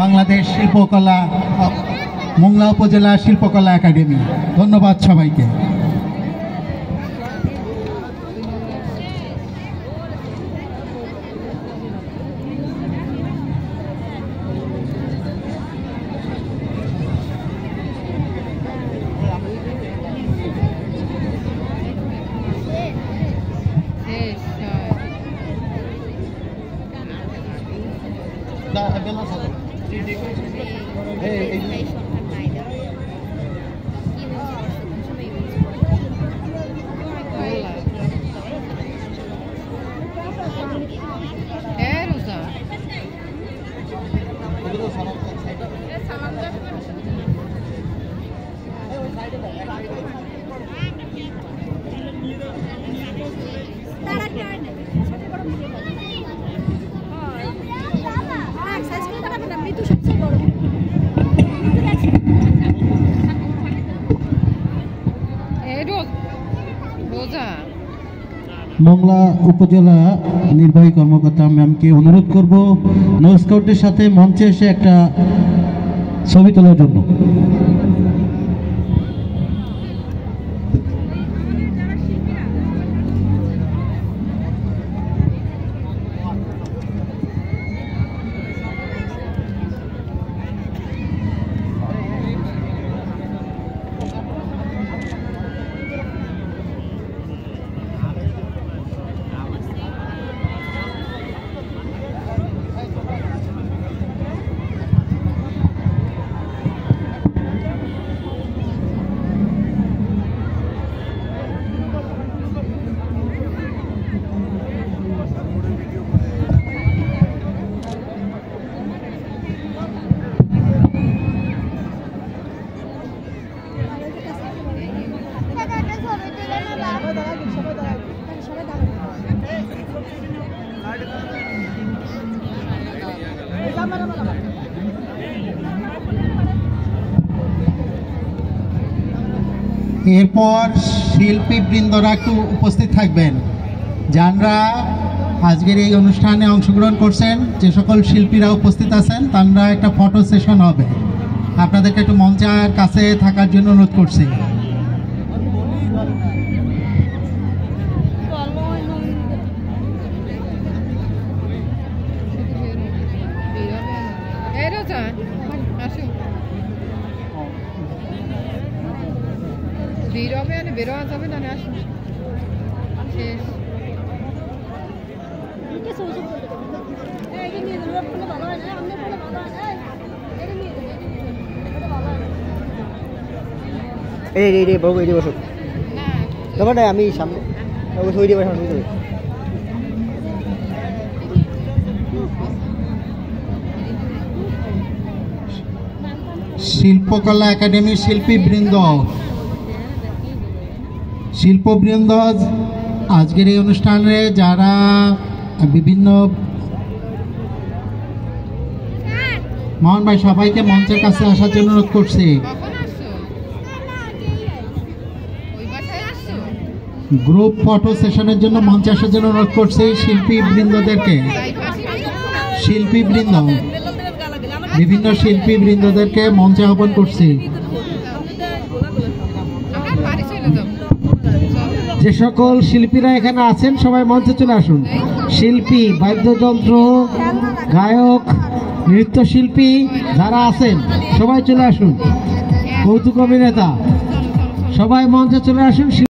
বাংলাদেশ শিল্পকলা মোংলা উপজেলা শিল্পকলা একাডেমি। ধন্যবাদ সবাইকে। মোংলা উপজেলা নির্বাহী কর্মকর্তা ম্যামকে অনুরোধ করব নো স্কাউটের সাথে মঞ্চে এসে একটা ছবি তোলার জন্য। এরপর শিল্পীবৃন্দরা একটু উপস্থিত থাকবেন। যারা আজকের এই অনুষ্ঠানে অংশগ্রহণ করছেন, যে সকল শিল্পীরা উপস্থিত আছেন, তারা একটা ফটো সেশন হবে। আপনাদেরকে একটু মঞ্চের কাছে থাকার জন্য অনুরোধ করছি। আমি সামনে শিল্পকলা একাডেমির শিল্পীবৃন্দ আজকের এই অনুষ্ঠানে যারা বিভিন্ন মোহন ভাই সবাইকে মঞ্চের কাছে আসার জন্য অনুরোধ করছি। গ্রুপ ফটো সেশনের জন্য মঞ্চে আসার জন্য অনুরোধ করছি বিভিন্ন শিল্পীবৃন্দদেরকে মঞ্চে আহ্বান করছি। যে সকল শিল্পীরা এখানে আছেন সবাই মঞ্চে চলে আসুন। শিল্পী, বাদ্যযন্ত্র, গায়ক, নৃত্যশিল্পী যারা আছেন সবাই চলে আসুন। কৌতুক অভিনেতা সবাই মঞ্চে চলে আসুন।